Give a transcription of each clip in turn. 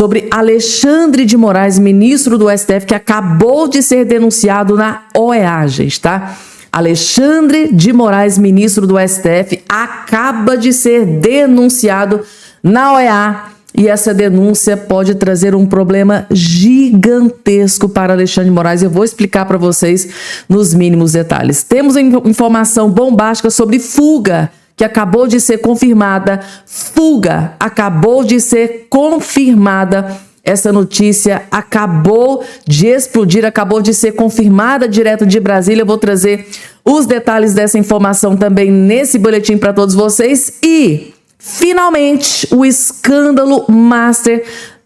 sobre Alexandre de Moraes, ministro do STF, que acabou de ser denunciado na OEA, gente, tá? Alexandre de Moraes, ministro do STF, acaba de ser denunciado na OEA e essa denúncia pode trazer um problema gigantesco para Alexandre de Moraes. Eu vou explicar para vocês nos mínimos detalhes. Temos informação bombástica sobre fuga que acabou de ser confirmada. Fuga acabou de ser confirmada. Essa notícia acabou de explodir, acabou de ser confirmada direto de Brasília. Eu vou trazer os detalhes dessa informação também nesse boletim para todos vocês. E, finalmente, o escândalo master,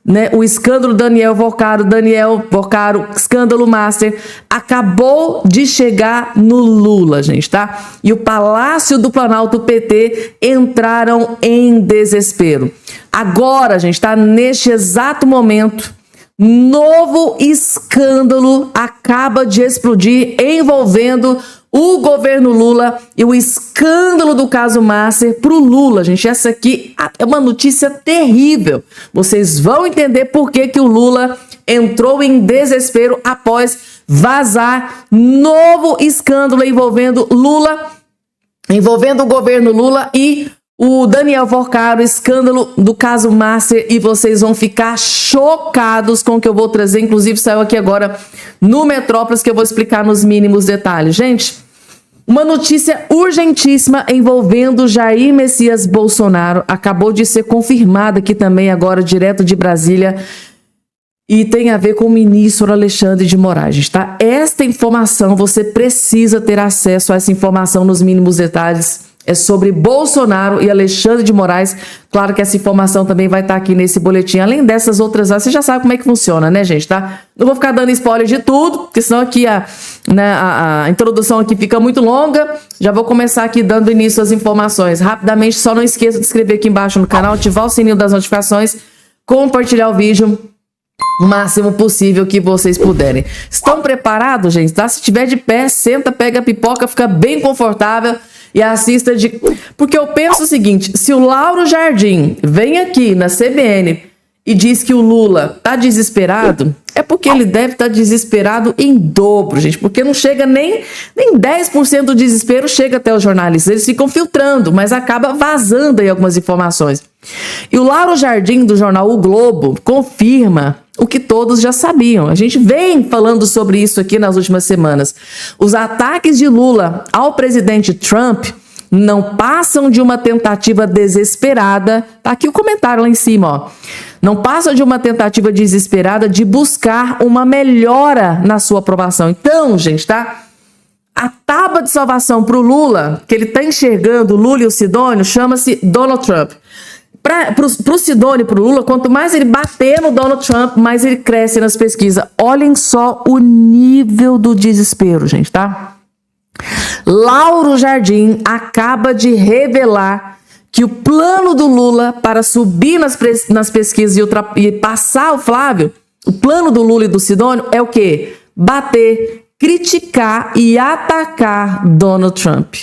né? O escândalo Daniel Vocaro, escândalo master, acabou de chegar no Lula, gente, tá? E o Palácio do Planalto, PT, entraram em desespero. Agora, gente, tá? Neste exato momento, novo escândalo acaba de explodir envolvendo o governo Lula e o escândalo do caso Master para o Lula, gente. Essa aqui é uma notícia terrível. Vocês vão entender por que o Lula entrou em desespero após vazar novo escândalo envolvendo Lula, envolvendo o governo Lula e o Daniel Vocaro, escândalo do caso Master, e vocês vão ficar chocados com o que eu vou trazer. Inclusive saiu aqui agora no Metrópolis, que eu vou explicar nos mínimos detalhes. Gente, uma notícia urgentíssima envolvendo Jair Messias Bolsonaro acabou de ser confirmada aqui também agora, direto de Brasília, e tem a ver com o ministro Alexandre de Moraes, tá? Esta informação, você precisa ter acesso a essa informação nos mínimos detalhes. É sobre Bolsonaro e Alexandre de Moraes. Claro que essa informação também vai estar aqui nesse boletim. Além dessas outras, você já sabe como é que funciona, né, gente? Tá? Não vou ficar dando spoiler de tudo, porque senão aqui a introdução aqui fica muito longa. Já vou começar aqui dando início às informações. Rapidamente, só não esqueça de se inscrever aqui embaixo no canal, ativar o sininho das notificações, compartilhar o vídeo o máximo possível que vocês puderem. Estão preparados, gente? Tá? Se tiver de pé, senta, pega a pipoca, fica bem confortável e assista de... Porque eu penso o seguinte, se o Lauro Jardim vem aqui na CBN e diz que o Lula tá desesperado, é porque ele deve estar desesperado em dobro, gente, porque não chega nem 10% do desespero chega até os jornalistas. Eles ficam filtrando, mas acaba vazando aí algumas informações. E o Lauro Jardim, do jornal O Globo, confirma o que todos já sabiam. A gente vem falando sobre isso aqui nas últimas semanas. Os ataques de Lula ao presidente Trump não passam de uma tentativa desesperada. Tá aqui o comentário lá em cima, ó. Não passa de uma tentativa desesperada de buscar uma melhora na sua aprovação. Então, gente, tá? A tábua de salvação para o Lula, que ele tá enxergando, o Lula e o Sidônio, chama-se Donald Trump. Para o Sidônio e para o Lula, quanto mais ele bater no Donald Trump, mais ele cresce nas pesquisas. Olhem só o nível do desespero, gente, tá? Lauro Jardim acaba de revelar que o plano do Lula para subir nas pesquisas e passar o Flávio, o plano do Lula e do Sidônio é o quê? Bater, criticar e atacar Donald Trump.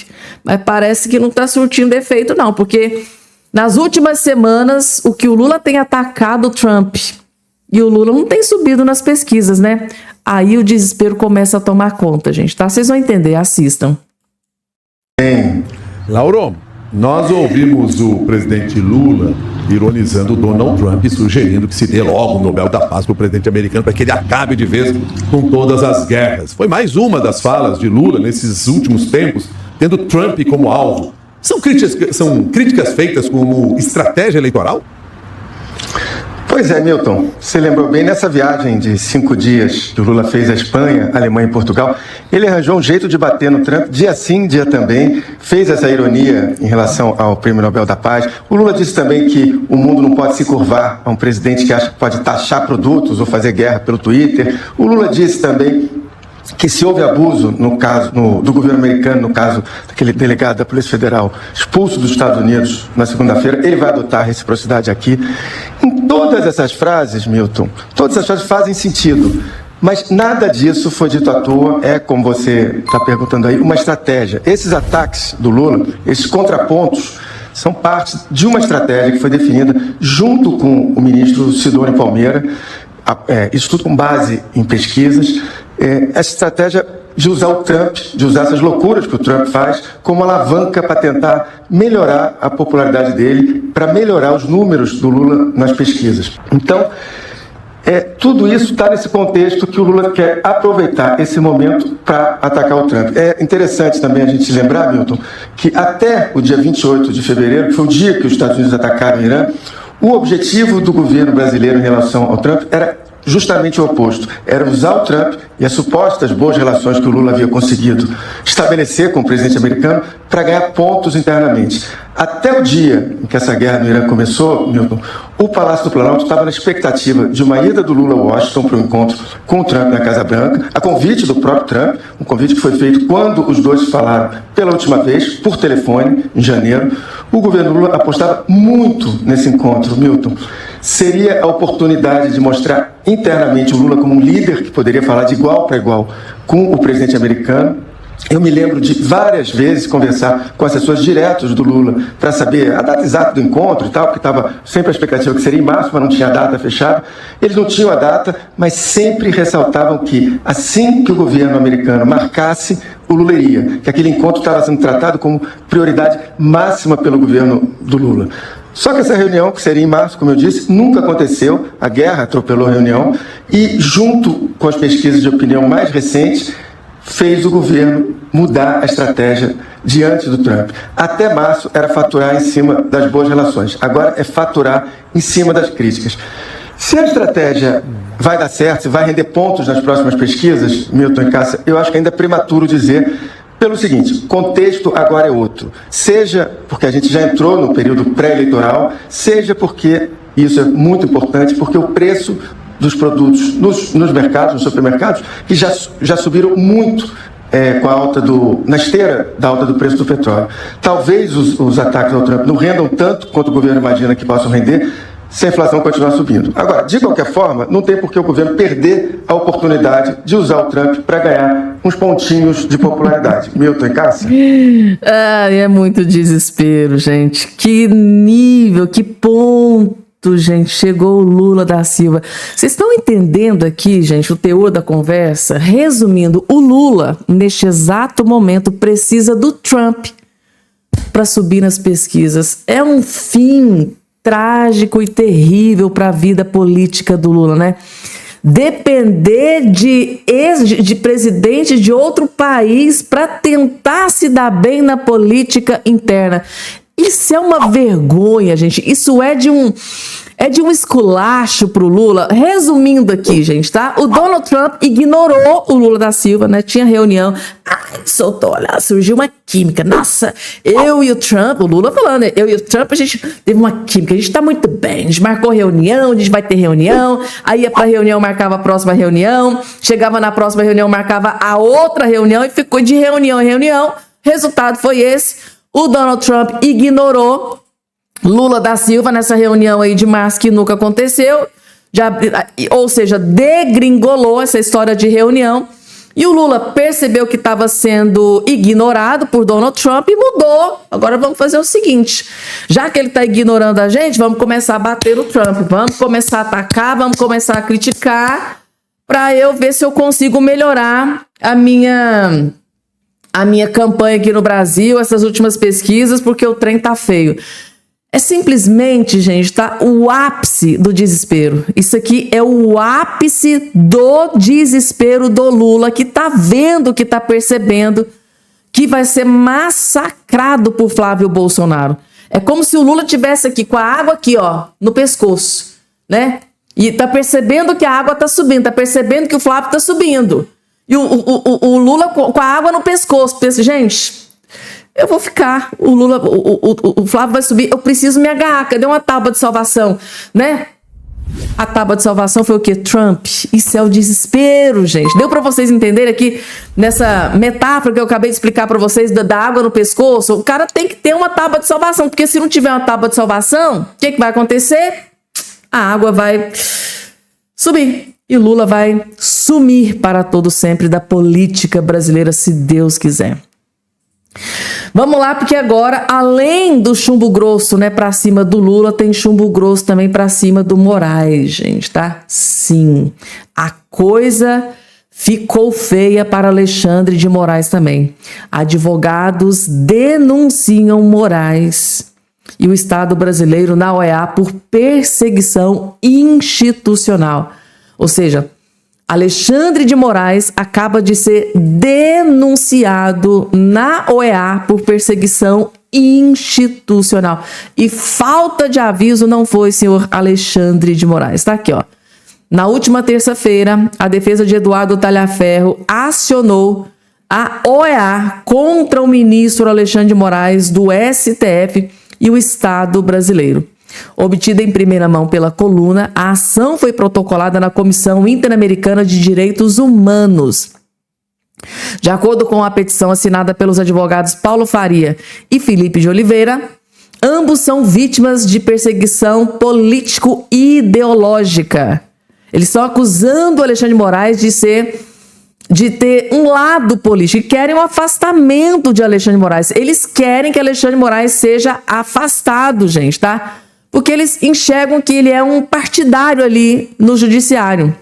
Mas parece que não está surtindo efeito não, porque nas últimas semanas, o que o Lula tem atacado o Trump e o Lula não tem subido nas pesquisas, né? Aí o desespero começa a tomar conta, gente, tá? Vocês vão entender, assistam. Lauro, nós ouvimos o presidente Lula ironizando o Donald Trump e sugerindo que se dê logo o Nobel da Paz para o presidente americano para que ele acabe de vez com todas as guerras. Foi mais uma das falas de Lula nesses últimos tempos, tendo Trump como alvo. São críticas feitas como estratégia eleitoral? Pois é, Milton. Você lembrou bem, nessa viagem de 5 dias que o Lula fez à Espanha, Alemanha e Portugal, ele arranjou um jeito de bater no Trump, dia sim, dia também, fez essa ironia em relação ao Prêmio Nobel da Paz. O Lula disse também que o mundo não pode se curvar a um presidente que acha que pode taxar produtos ou fazer guerra pelo Twitter. O Lula disse também que se houve abuso no caso do governo americano, no caso daquele delegado da Polícia Federal expulso dos Estados Unidos na segunda-feira, ele vai adotar a reciprocidade aqui. Em todas essas frases, Milton, todas essas frases fazem sentido, mas nada disso foi dito à toa, é, como você está perguntando aí, uma estratégia. Esses ataques do Lula, esses contrapontos, são parte de uma estratégia que foi definida junto com o ministro Sidônio Palmeira, isso tudo com base em pesquisas. Essa estratégia de usar o Trump, de usar essas loucuras que o Trump faz como alavanca para tentar melhorar a popularidade dele, para melhorar os números do Lula nas pesquisas. Então, tudo isso está nesse contexto que o Lula quer aproveitar esse momento para atacar o Trump. É interessante também a gente se lembrar, Milton, que até o dia 28 de fevereiro, que foi o dia que os Estados Unidos atacaram o Irã, o objetivo do governo brasileiro em relação ao Trump era justamente o oposto. Era usar o Trump e as supostas boas relações que o Lula havia conseguido estabelecer com o presidente americano para ganhar pontos internamente. Até o dia em que essa guerra no Irã começou, Milton, o Palácio do Planalto estava na expectativa de uma ida do Lula a Washington para o encontro com o Trump na Casa Branca, a convite do próprio Trump, um convite que foi feito quando os dois falaram pela última vez, por telefone, em janeiro. O governo Lula apostava muito nesse encontro, Milton. Seria a oportunidade de mostrar internamente o Lula como um líder que poderia falar de igual para igual com o presidente americano. Eu me lembro de várias vezes conversar com assessores diretos do Lula para saber a data exata do encontro e tal, porque estava sempre a expectativa que seria em março, mas não tinha a data fechada. Eles não tinham a data, mas sempre ressaltavam que assim que o governo americano marcasse, o Lula iria, que aquele encontro estava sendo tratado como prioridade máxima pelo governo do Lula. Só que essa reunião, que seria em março, como eu disse, nunca aconteceu, a guerra atropelou a reunião e, junto com as pesquisas de opinião mais recentes, fez o governo mudar a estratégia diante do Trump. Até março era faturar em cima das boas relações, agora é faturar em cima das críticas. Se a estratégia vai dar certo, se vai render pontos nas próximas pesquisas, Milton e Cássia, eu acho que ainda é prematuro dizer, pelo seguinte, o contexto agora é outro. Seja porque a gente já entrou no período pré-eleitoral, seja porque, isso é muito importante, porque o preço dos produtos nos mercados, nos supermercados, que já subiram muito com a alta na esteira da alta do preço do petróleo. Talvez os ataques ao Trump não rendam tanto quanto o governo imagina que possam render, se a inflação continuar subindo. Agora, de qualquer forma, não tem por que o governo perder a oportunidade de usar o Trump para ganhar uns pontinhos de popularidade. Milton e Cássia? É muito desespero, gente. Que nível, que ponto, gente, chegou o Lula da Silva. Vocês estão entendendo aqui, gente, o teor da conversa? Resumindo, o Lula, neste exato momento, precisa do Trump para subir nas pesquisas. É um fim trágico e terrível para a vida política do Lula, né? Depender de presidente de outro país para tentar se dar bem na política interna. Isso é uma vergonha, gente. Isso é de um esculacho pro Lula. Resumindo aqui, gente, tá? O Donald Trump ignorou o Lula da Silva, né? Tinha reunião. Soltou, olha, surgiu uma química. Nossa, eu e o Trump, o Lula falando, eu e o Trump, a gente teve uma química. A gente tá muito bem. A gente marcou reunião, a gente vai ter reunião. Aí ia pra reunião, marcava a próxima reunião. Chegava na próxima reunião, marcava a outra reunião e ficou de reunião em reunião. Resultado foi esse. O Donald Trump ignorou Lula da Silva nessa reunião aí de março que nunca aconteceu, ou seja, degringolou essa história de reunião, e o Lula percebeu que estava sendo ignorado por Donald Trump e mudou. Agora vamos fazer o seguinte, já que ele está ignorando a gente, vamos começar a bater no Trump, vamos começar a atacar, vamos começar a criticar, para eu ver se eu consigo melhorar a minha campanha aqui no Brasil, essas últimas pesquisas, porque o trem tá feio. É simplesmente, gente, tá? O ápice do desespero. Isso aqui é o ápice do desespero do Lula, que tá vendo, que tá percebendo que vai ser massacrado por Flávio Bolsonaro. É como se o Lula tivesse aqui com a água aqui, ó, no pescoço, né? E tá percebendo que a água tá subindo, tá percebendo que o Flávio tá subindo. E o Lula com a água no pescoço. Pensa, gente, eu vou ficar. O Flávio vai subir. Eu preciso me agarrar. Cadê uma tábua de salvação? Né? A tábua de salvação foi o quê? Trump. Isso é o desespero, gente. Deu pra vocês entenderem aqui nessa metáfora que eu acabei de explicar pra vocês da água no pescoço? O cara tem que ter uma tábua de salvação. Porque se não tiver uma tábua de salvação, o que vai acontecer? A água vai subir. E Lula vai sumir para todo sempre da política brasileira, se Deus quiser. Vamos lá, porque agora, além do chumbo grosso, né, pra cima do Lula, tem chumbo grosso também pra cima do Moraes, gente, tá? Sim, a coisa ficou feia para Alexandre de Moraes também. Advogados denunciam Moraes e o Estado brasileiro na OEA por perseguição institucional. Ou seja, Alexandre de Moraes acaba de ser denunciado na OEA por perseguição institucional. E falta de aviso não foi, senhor Alexandre de Moraes. Tá aqui, ó. Na última terça-feira, a defesa de Eduardo Talhaferro acionou a OEA contra o ministro Alexandre de Moraes do STF e o Estado brasileiro. Obtida em primeira mão pela Coluna, a ação foi protocolada na Comissão Interamericana de Direitos Humanos. De acordo com a petição assinada pelos advogados Paulo Faria e Felipe de Oliveira, ambos são vítimas de perseguição político-ideológica. Eles estão acusando o Alexandre de Moraes de ter um lado político e querem o afastamento de Alexandre de Moraes. Eles querem que Alexandre de Moraes seja afastado, gente, tá? Porque eles enxergam que ele é um partidário ali no judiciário.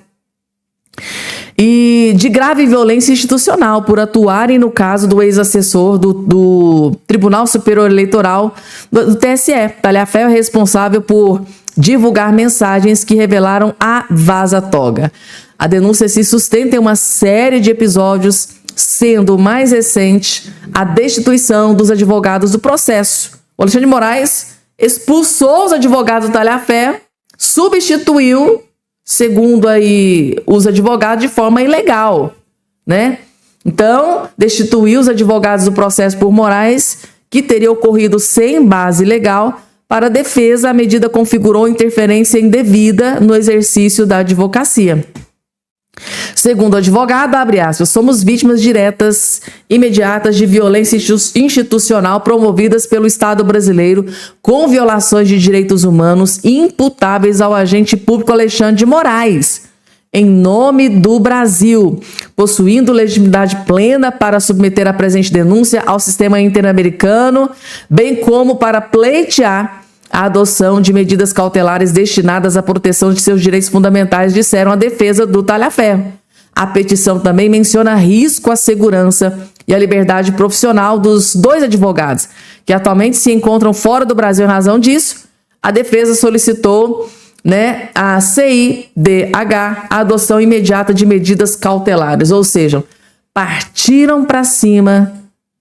E de grave violência institucional por atuarem no caso do ex-assessor do Tribunal Superior Eleitoral do TSE. Talhaferro é responsável por divulgar mensagens que revelaram a vaza-toga. A denúncia se sustenta em uma série de episódios, sendo o mais recente a destituição dos advogados do processo. O Alexandre de Moraes expulsou os advogados do Talhaferro, substituiu, segundo aí os advogados, de forma ilegal, né? Então, destituiu os advogados do processo por Moraes, que teria ocorrido sem base legal. Para a defesa, a medida configurou interferência indevida no exercício da advocacia. Segundo o advogado, abre aspas, somos vítimas diretas, imediatas de violência institucional promovidas pelo Estado brasileiro com violações de direitos humanos imputáveis ao agente público Alexandre de Moraes, em nome do Brasil, possuindo legitimidade plena para submeter a presente denúncia ao sistema interamericano, bem como para pleitear a adoção de medidas cautelares destinadas à proteção de seus direitos fundamentais, disseram a defesa do Talhaferro. A petição também menciona risco à segurança e à liberdade profissional dos dois advogados, que atualmente se encontram fora do Brasil. Em razão disso, a defesa solicitou, né, a CIDH a adoção imediata de medidas cautelares, ou seja, partiram para cima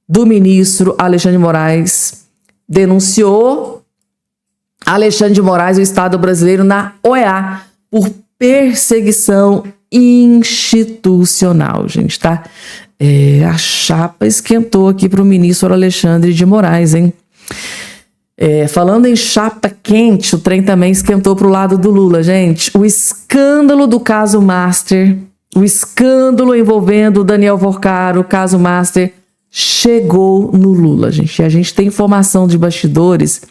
do ministro Alexandre de Moraes, denunciou Alexandre de Moraes, o Estado brasileiro, na OEA, por perseguição institucional, gente, tá? A chapa esquentou aqui para o ministro Alexandre de Moraes, hein? Falando em chapa quente, o trem também esquentou para o lado do Lula, gente. O escândalo do caso Master, o escândalo envolvendo o Daniel Vorcaro, o caso Master, chegou no Lula, gente. E a gente tem informação de bastidores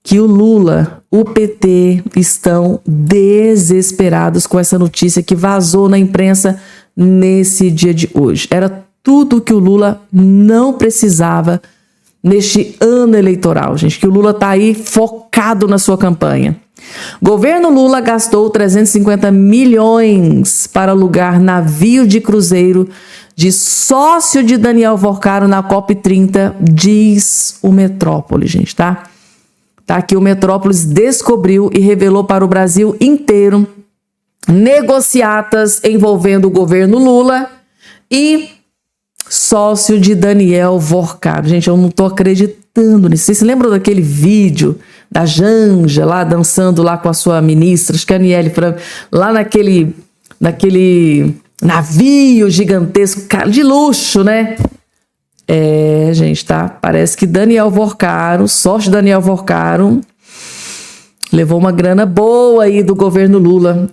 que o Lula, o PT, estão desesperados com essa notícia que vazou na imprensa nesse dia de hoje. Era tudo que o Lula não precisava neste ano eleitoral, gente, que o Lula está aí focado na sua campanha. Governo Lula gastou 350 milhões para alugar navio de cruzeiro de sócio de Daniel Vorcaro na COP30, diz o Metrópole, gente, tá? Tá aqui, o Metrópolis descobriu e revelou para o Brasil inteiro negociatas envolvendo o governo Lula e sócio de Daniel Vorcaro. Gente, eu não tô acreditando nisso. Vocês se lembram daquele vídeo da Janja lá dançando lá com a sua ministra, acho que a Aniele Franco, lá naquele navio gigantesco, cara, de luxo, né? Gente, tá? Parece que Daniel Vorcaro, sócio de Daniel Vorcaro, levou uma grana boa aí do governo Lula.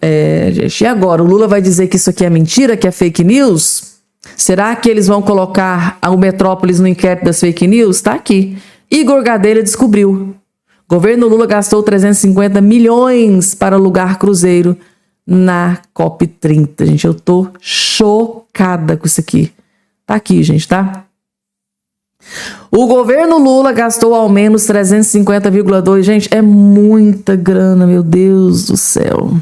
Gente, e agora? O Lula vai dizer que isso aqui é mentira, que é fake news? Será que eles vão colocar o Metrópolis no inquérito das fake news? Tá aqui. Igor Gadelha descobriu. Governo Lula gastou 350 milhões para alugar cruzeiro na COP30. Gente, eu tô chocada com isso aqui. Tá aqui, gente, tá? O governo Lula gastou ao menos 350,2. Gente, é muita grana, meu Deus do céu.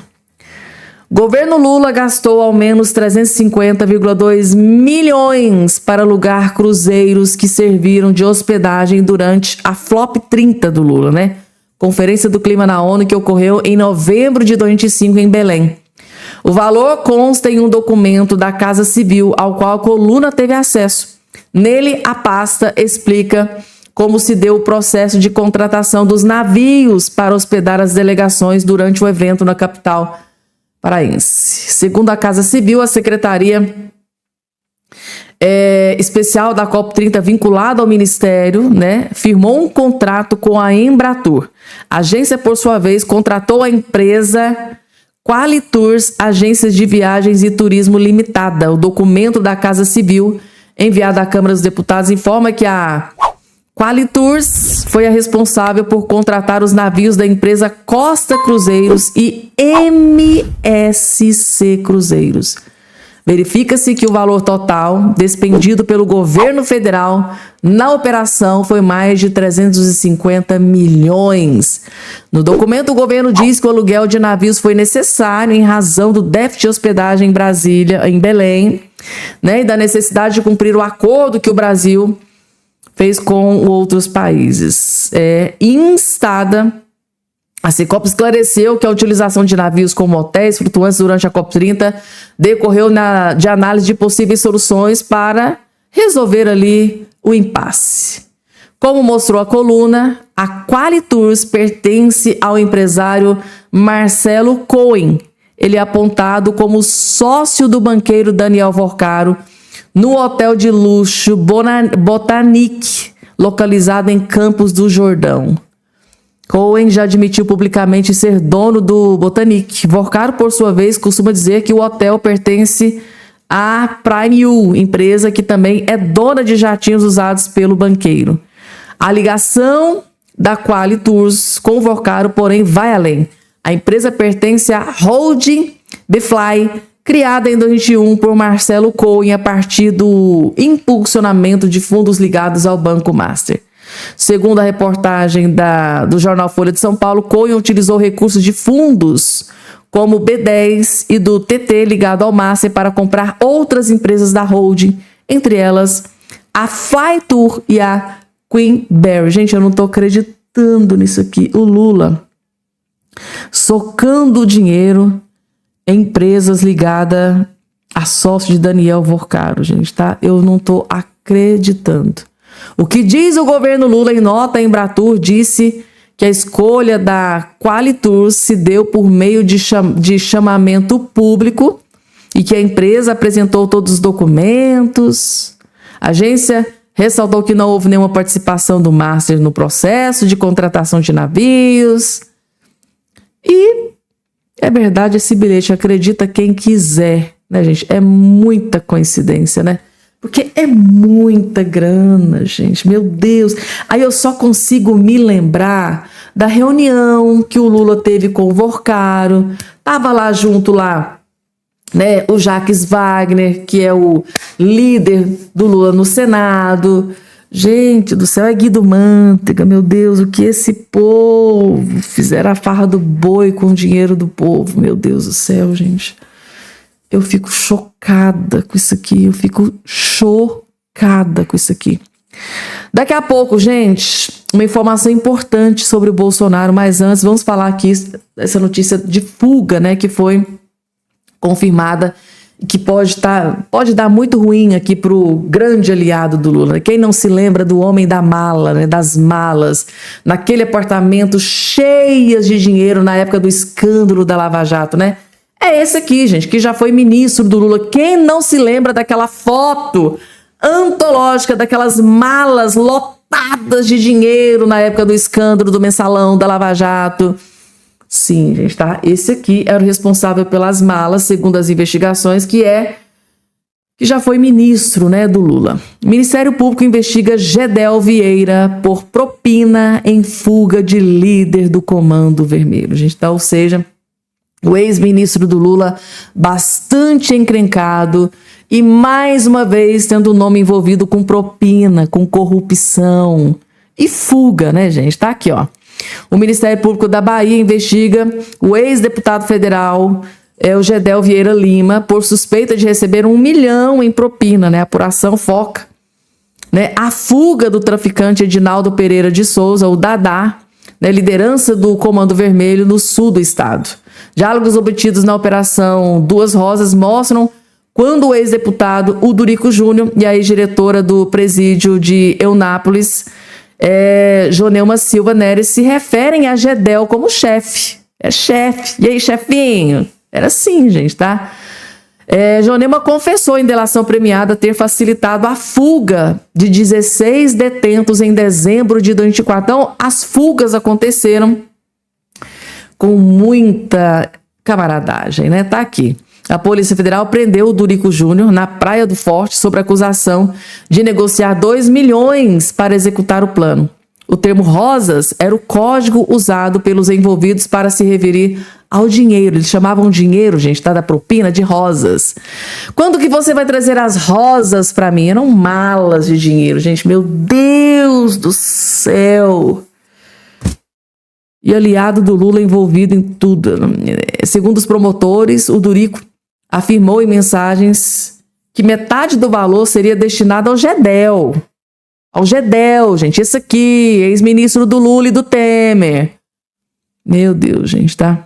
Governo Lula gastou ao menos 350,2 milhões para alugar cruzeiros que serviram de hospedagem durante a Flop 30 do Lula, né? Conferência do Clima na ONU que ocorreu em novembro de 2025 em Belém. O valor consta em um documento da Casa Civil ao qual a coluna teve acesso. Nele, a pasta explica como se deu o processo de contratação dos navios para hospedar as delegações durante o evento na capital paraense. Segundo a Casa Civil, a Secretaria Especial da COP30, vinculada ao Ministério, né, firmou um contrato com a Embratur. A agência, por sua vez, contratou a empresa Qualitours, Agências de Viagens e Turismo Limitada. O documento da Casa Civil, enviado à Câmara dos Deputados, informa que a Qualitours foi a responsável por contratar os navios da empresa Costa Cruzeiros e MSC Cruzeiros. Verifica-se que o valor total despendido pelo governo federal na operação foi mais de 350 milhões. No documento, o governo diz que o aluguel de navios foi necessário em razão do déficit de hospedagem em Brasília, em Belém, né, e da necessidade de cumprir o acordo que o Brasil fez com outros países. Instada, a Secop esclareceu que a utilização de navios como hotéis flutuantes durante a COP30 decorreu de análise de possíveis soluções para resolver ali o impasse. Como mostrou a coluna, a Qualitours pertence ao empresário Marcelo Cohen. Ele é apontado como sócio do banqueiro Daniel Vorcaro no hotel de luxo Botanique, localizado em Campos do Jordão. Cohen já admitiu publicamente ser dono do Botanique. Vorcaro, por sua vez, costuma dizer que o hotel pertence à Prime U, empresa que também é dona de jatinhos usados pelo banqueiro. A ligação da Qualitours com Vorcaro, porém, vai além. A empresa pertence à Holding Bfly, criada em 2021 por Marcelo Cohen a partir do impulsionamento de fundos ligados ao Banco Master. Segundo a reportagem do jornal Folha de São Paulo, Cohen utilizou recursos de fundos como o B10 e do TT ligado ao Master para comprar outras empresas da holding, entre elas a Flytour e a Queenberry. Gente, eu não estou acreditando nisso aqui. O Lula socando o dinheiro em empresas ligadas a sócio de Daniel Vorcaro, gente, tá? Eu não estou acreditando. O que diz o governo Lula em nota? A Embratur disse que a escolha da Qualitours se deu por meio de chamamento público e que a empresa apresentou todos os documentos. A agência ressaltou que não houve nenhuma participação do Master no processo de contratação de navios. E é verdade, esse bilhete, acredita quem quiser, né, gente? É muita coincidência, né? Porque é muita grana, gente, meu Deus. Aí eu só consigo me lembrar da reunião que o Lula teve com o Vorcaro. Tava lá junto lá, né, o Jacques Wagner, que é o líder do Lula no Senado. Gente do céu, é Guido Mantega, meu Deus, o que esse povo fizeram a farra do boi com o dinheiro do povo, meu Deus do céu, gente. Eu fico chocada com isso aqui, Daqui a pouco, gente, uma informação importante sobre o Bolsonaro, mas antes vamos falar aqui essa notícia de fuga, né, que foi confirmada, que pode dar muito ruim aqui para o grande aliado do Lula. Quem não se lembra do homem da mala, né, das malas, naquele apartamento cheias de dinheiro na época do escândalo da Lava Jato, né? É esse aqui, gente, que já foi ministro do Lula. Quem não se lembra daquela foto antológica, daquelas malas lotadas de dinheiro na época do escândalo do mensalão da Lava Jato? Sim, gente, tá? Esse aqui era o responsável pelas malas, segundo as investigações, que já foi ministro, né, do Lula. O Ministério Público investiga Gedel Vieira por propina em fuga de líder do Comando Vermelho, gente, tá? Ou seja, o ex-ministro do Lula, bastante encrencado, e mais uma vez tendo o nome envolvido com propina, com corrupção e fuga, né, gente? Tá aqui, ó. O Ministério Público da Bahia investiga o ex-deputado federal o Gedel Vieira Lima por suspeita de receber 1 milhão em propina, né? A apuração foca, né, a fuga do traficante Edinaldo Pereira de Souza, o Dadá, né, liderança do Comando Vermelho no sul do estado. Diálogos obtidos na Operação Duas Rosas mostram quando o ex-deputado Udurico Júnior e a ex-diretora do presídio de Eunápolis, Joneuma Silva Neres, se referem a Gedel como chefe. É chefe. E aí, chefinho? Era assim, gente, tá? Joneuma confessou em delação premiada ter facilitado a fuga de 16 detentos em dezembro de 2024. Então, as fugas aconteceram com muita camaradagem, né? Tá aqui. A Polícia Federal prendeu o Udurico Júnior na Praia do Forte sob acusação de negociar 2 milhões para executar o plano. O termo rosas era o código usado pelos envolvidos para se referir ao dinheiro. Eles chamavam dinheiro, gente, tá, da propina, de rosas. Quando que você vai trazer as rosas para mim? Eram malas de dinheiro, gente. Meu Deus do céu! E aliado do Lula envolvido em tudo. Segundo os promotores, o Durico afirmou em mensagens que metade do valor seria destinado ao Gedel. Ao Gedel, gente. Esse aqui, ex-ministro do Lula e do Temer. Meu Deus, gente, tá?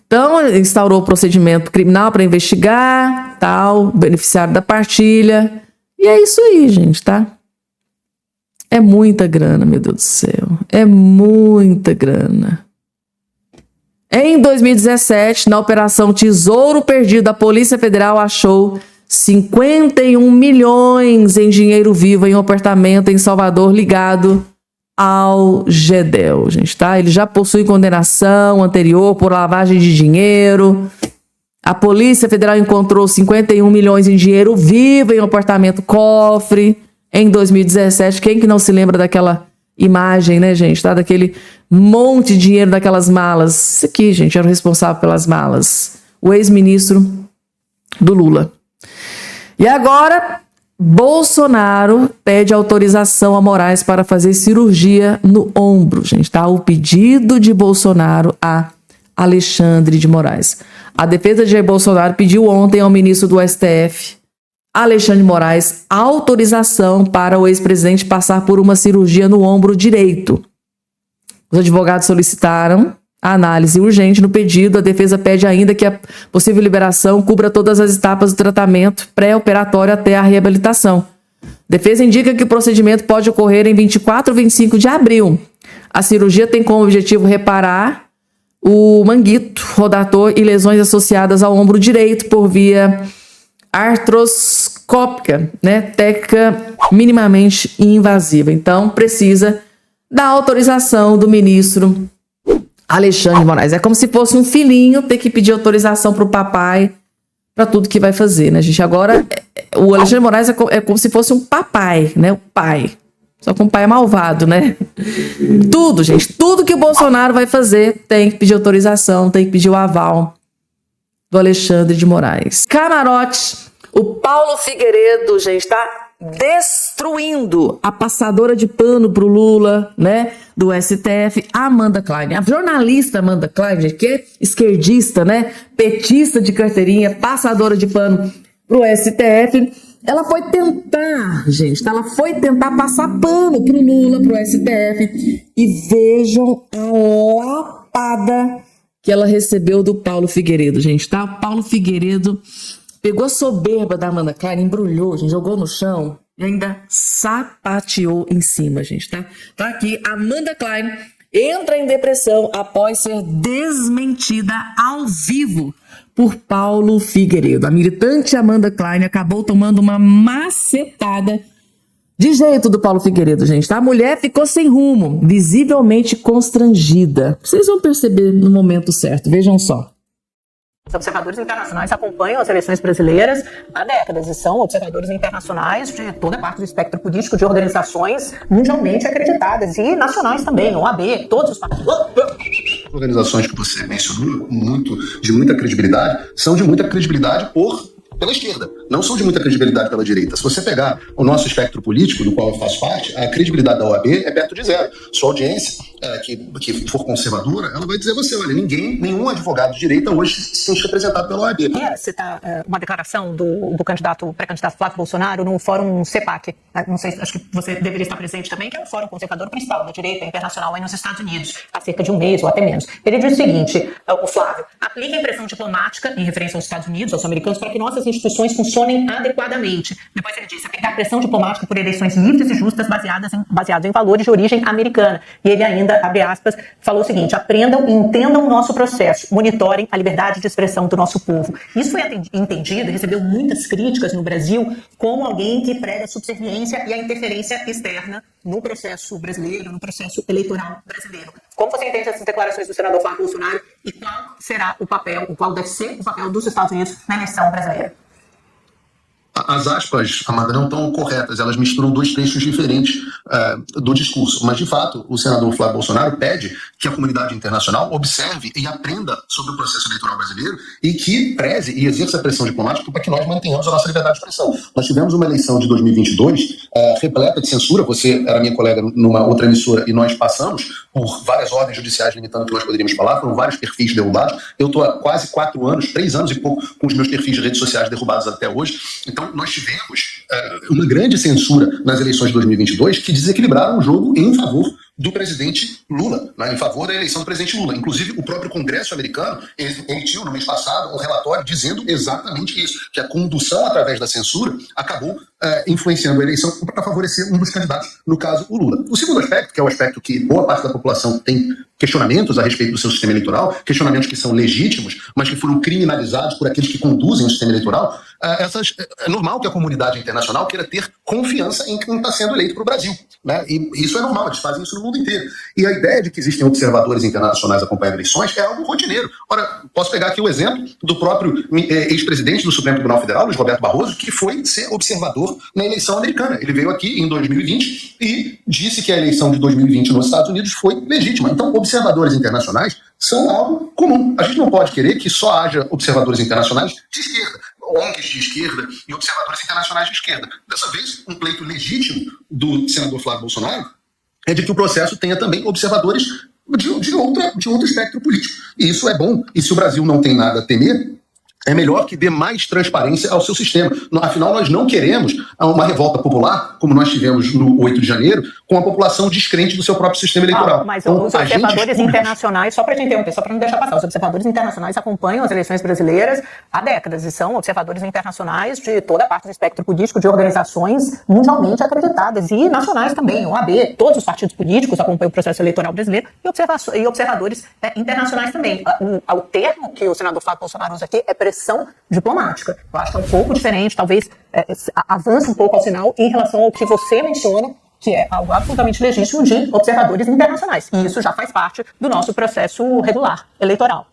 Então, instaurou o procedimento criminal para investigar, tal, beneficiário da partilha. E é isso aí, gente, tá? É muita grana, meu Deus do céu. É muita grana. Em 2017, na Operação Tesouro Perdido, a Polícia Federal achou 51 milhões em dinheiro vivo em um apartamento em Salvador ligado ao Gedel, gente, tá? Ele já possui condenação anterior por lavagem de dinheiro. A Polícia Federal encontrou 51 milhões em dinheiro vivo em um apartamento cofre em 2017. Quem que não se lembra daquela imagem, né, gente, tá? Daquele monte de dinheiro daquelas malas. Isso aqui, gente, era o responsável pelas malas. O ex-ministro do Lula. E agora, Bolsonaro pede autorização a Moraes para fazer cirurgia no ombro, gente, tá? O pedido de Bolsonaro a Alexandre de Moraes. A defesa de Jair Bolsonaro pediu ontem ao ministro do STF, Alexandre de Moraes, autorização para o ex-presidente passar por uma cirurgia no ombro direito. Os advogados solicitaram a análise urgente no pedido. A defesa pede ainda que a possível liberação cubra todas as etapas do tratamento pré-operatório até a reabilitação. A defesa indica que o procedimento pode ocorrer em 24 ou 25 de abril. A cirurgia tem como objetivo reparar o manguito rotator e lesões associadas ao ombro direito por via artroscópica, né? Técnica minimamente invasiva. Então, precisa da autorização do ministro Alexandre de Moraes. É como se fosse um filhinho ter que pedir autorização para o papai para tudo que vai fazer, né, gente? Agora, o Alexandre de Moraes é como se fosse um papai, né? O pai. Só que um pai é malvado, né? Tudo, gente. Tudo que o Bolsonaro vai fazer tem que pedir autorização, tem que pedir o aval do Alexandre de Moraes. Camarote. O Paulo Figueiredo, gente, tá destruindo a passadora de pano pro Lula, né, do STF, Amanda Klein. A jornalista Amanda Klein, gente, que é esquerdista, né, petista de carteirinha, passadora de pano pro STF, ela foi tentar, gente, ela foi tentar passar pano pro Lula, pro STF, e vejam a lapada que ela recebeu do Paulo Figueiredo, gente, tá? O Paulo Figueiredo pegou a soberba da Amanda Klein, embrulhou, gente, jogou no chão e ainda sapateou em cima, gente, tá? Tá aqui, Amanda Klein entra em depressão após ser desmentida ao vivo por Paulo Figueiredo. A militante Amanda Klein acabou tomando uma macetada de jeito do Paulo Figueiredo, gente, tá? A mulher ficou sem rumo, visivelmente constrangida. Vocês vão perceber no momento certo, vejam só. Os observadores internacionais acompanham as eleições brasileiras há décadas e são observadores internacionais de toda parte do espectro político, de organizações mundialmente acreditadas e nacionais também, OAB, todos os partidos. Organizações que você mencionou de muita credibilidade, são de muita credibilidade por pela esquerda, não são de muita credibilidade pela direita. Se você pegar o nosso espectro político, do qual eu faço parte, a credibilidade da OAB é perto de zero. Sua audiência, que for conservadora, ela vai dizer a você, olha, nenhum advogado de direita hoje se sente representado pela OAB. Queria citar uma declaração do pré-candidato Flávio Bolsonaro no Fórum CEPAC. Não sei, acho que você deveria estar presente também, que é o fórum conservador principal da direita internacional aí nos Estados Unidos, há cerca de um mês ou até menos. Ele diz o seguinte, o Flávio, apliquem pressão diplomática, em referência aos Estados Unidos, aos americanos, para que nossas instituições funcionem adequadamente. Depois ele disse, aplicar pressão diplomática por eleições livres e justas baseadas em valores de origem americana. E ele ainda, abre aspas, falou o seguinte, aprendam e entendam o nosso processo, monitorem a liberdade de expressão do nosso povo. Isso foi entendido e recebeu muitas críticas no Brasil como alguém que prega a subserviência e a interferência externa no processo brasileiro, no processo eleitoral brasileiro. Como você entende essas declarações do senador Flávio Bolsonaro e qual será o papel, qual deve ser o papel dos Estados Unidos na eleição brasileira? As aspas, Amanda, não estão corretas, elas misturam dois trechos diferentes do discurso. Mas, de fato, o senador Flávio Bolsonaro pede que a comunidade internacional observe e aprenda sobre o processo eleitoral brasileiro e que preze e exerça pressão diplomática para que nós mantenhamos a nossa liberdade de expressão. Nós tivemos uma eleição de 2022 repleta de censura, você era minha colega numa outra emissora e nós passamos por várias ordens judiciais limitando o que nós poderíamos falar, foram vários perfis derrubados. Eu estou há quase 4 anos, 3 anos e pouco, com os meus perfis de redes sociais derrubados até hoje. Então, nós tivemos uma grande censura nas eleições de 2022 que desequilibraram o jogo em favor do presidente Lula, em favor da eleição do presidente Lula. Inclusive, o próprio Congresso americano emitiu no mês passado um relatório dizendo exatamente isso, que a condução através da censura acabou influenciando a eleição para favorecer um dos candidatos, no caso, o Lula. O segundo aspecto, que é o aspecto que boa parte da população tem questionamentos a respeito do seu sistema eleitoral, questionamentos que são legítimos, mas que foram criminalizados por aqueles que conduzem o sistema eleitoral, é normal que a comunidade internacional queira ter confiança em quem está sendo eleito para o Brasil. Né? E isso é normal, eles fazem isso no mundo inteiro. E a ideia de que existem observadores internacionais acompanhando eleições é algo rotineiro. Ora, posso pegar aqui o exemplo do próprio ex-presidente do Supremo Tribunal Federal, Luiz Roberto Barroso, que foi ser observador na eleição americana. Ele veio aqui em 2020 e disse que a eleição de 2020 nos Estados Unidos foi legítima. Então, observadores internacionais são algo comum. A gente não pode querer que só haja observadores internacionais de esquerda, ONGs de esquerda e observadores internacionais de esquerda. Dessa vez, um pleito legítimo do senador Flávio Bolsonaro é de que o processo tenha também observadores de outro espectro político. E isso é bom. E se o Brasil não tem nada a temer, é melhor que dê mais transparência ao seu sistema. Afinal, nós não queremos uma revolta popular, como nós tivemos no 8 de janeiro, com a população descrente do seu próprio sistema eleitoral. Mas então, os observadores internacionais, só para te interromper, só para não deixar passar, os observadores internacionais acompanham as eleições brasileiras há décadas e são observadores internacionais de toda a parte do espectro político, de organizações mundialmente acreditadas e nacionais também, OAB, todos os partidos políticos acompanham o processo eleitoral brasileiro e observadores internacionais também. O termo que o senador Flávio Bolsonaro usa aqui é pressão diplomática. Eu acho que é um pouco diferente, talvez avance um pouco ao sinal em relação ao que você menciona, que é algo absolutamente legítimo de observadores internacionais. E isso já faz parte do nosso processo regular eleitoral.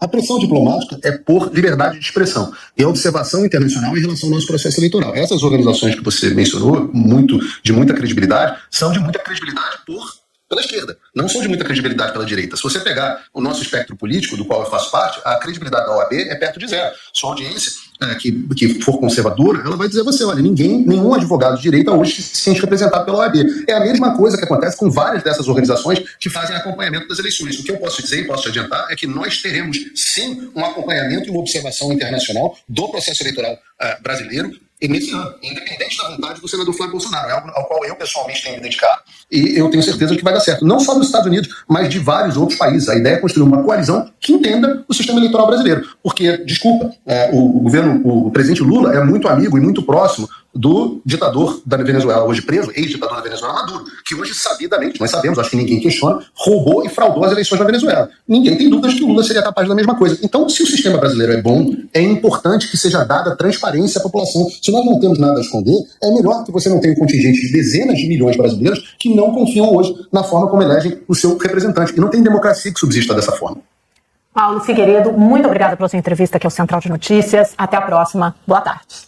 A pressão diplomática é por liberdade de expressão e a observação internacional em relação ao nosso processo eleitoral. Essas organizações que você mencionou, de muita credibilidade, são de muita credibilidade pela esquerda, não são de muita credibilidade pela direita. Se você pegar o nosso espectro político, do qual eu faço parte, a credibilidade da OAB é perto de zero. Sua audiência, que for conservadora, ela vai dizer a você, olha, nenhum advogado de direita hoje se sente representado pela OAB. É a mesma coisa que acontece com várias dessas organizações que fazem acompanhamento das eleições. O que eu posso dizer e posso te adiantar é que nós teremos, sim, um acompanhamento e uma observação internacional do processo eleitoral brasileiro nesse ano, independente da vontade do senador Flávio Bolsonaro, é algo ao qual eu pessoalmente tenho me dedicado e eu tenho certeza que vai dar certo, não só nos Estados Unidos, mas de vários outros países. A ideia é construir uma coalizão que entenda o sistema eleitoral brasileiro, porque, desculpa, o presidente Lula é muito amigo e muito próximo do ditador da Venezuela, hoje preso, ex-ditador da Venezuela, Maduro, que hoje, sabidamente, nós sabemos, acho que ninguém questiona, roubou e fraudou as eleições na Venezuela. Ninguém tem dúvidas que o Lula seria capaz da mesma coisa. Então, se o sistema brasileiro é bom, é importante que seja dada transparência à população. Se nós não temos nada a esconder, é melhor que você não tenha um contingente de dezenas de milhões de brasileiros que não confiam hoje na forma como elegem o seu representante. E não tem democracia que subsista dessa forma. Paulo Figueiredo, muito obrigada pela sua entrevista aqui ao Central de Notícias. Até a próxima. Boa tarde.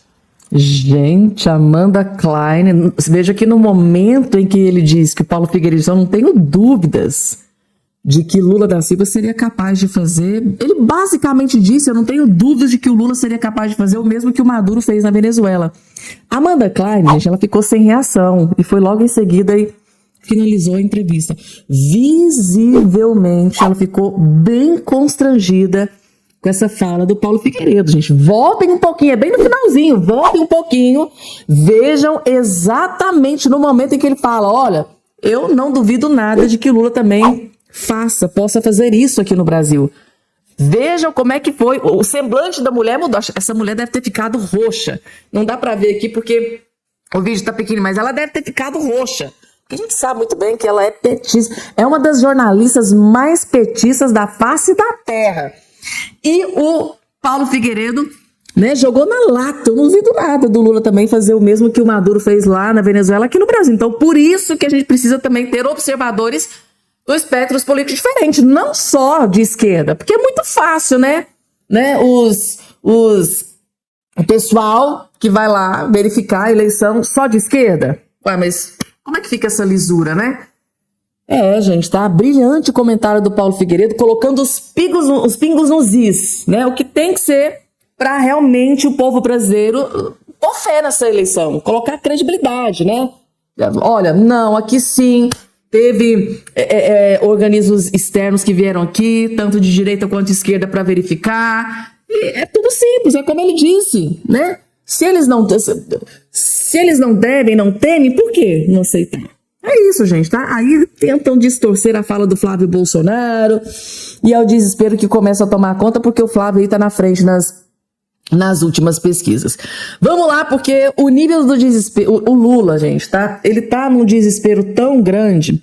Gente, Amanda Klein, veja que no momento em que ele diz que o Paulo Figueiredo, eu não tenho dúvidas de que Lula da Silva seria capaz de fazer. Ele basicamente disse, eu não tenho dúvidas de que o Lula seria capaz de fazer o mesmo que o Maduro fez na Venezuela. Amanda Klein, gente, ela ficou sem reação e foi logo em seguida e finalizou a entrevista. Visivelmente, ela ficou bem constrangida com essa fala do Paulo Figueiredo, gente. Voltem um pouquinho, é bem no finalzinho, voltem um pouquinho, vejam exatamente no momento em que ele fala, olha, eu não duvido nada de que Lula também possa fazer isso aqui no Brasil. Vejam como é que foi, o semblante da mulher mudou, essa mulher deve ter ficado roxa, não dá pra ver aqui porque o vídeo tá pequeno, mas ela deve ter ficado roxa, porque a gente sabe muito bem que ela é petista, é uma das jornalistas mais petistas da face da terra. E o Paulo Figueiredo, né, jogou na lata. Eu não duvido nada do Lula também fazer o mesmo que o Maduro fez lá na Venezuela, aqui no Brasil. Então, por isso que a gente precisa também ter observadores do espectros políticos diferentes, não só de esquerda, porque é muito fácil, né? O pessoal que vai lá verificar a eleição só de esquerda. Ué, mas como é que fica essa lisura, né? Gente, tá? Brilhante o comentário do Paulo Figueiredo, colocando os pingos nos is, né? O que tem que ser para realmente o povo brasileiro pôr fé nessa eleição, colocar credibilidade, né? Olha, não, aqui sim, teve organismos externos que vieram aqui, tanto de direita quanto de esquerda, para verificar. E é tudo simples, é como ele disse, né? Se eles não devem, não temem, por que não aceitar? É isso, gente, tá? Aí tentam distorcer a fala do Flávio Bolsonaro e é o desespero que começa a tomar conta porque o Flávio aí tá na frente nas últimas pesquisas. Vamos lá, porque o nível do desespero, o Lula, gente, tá? Ele tá num desespero tão grande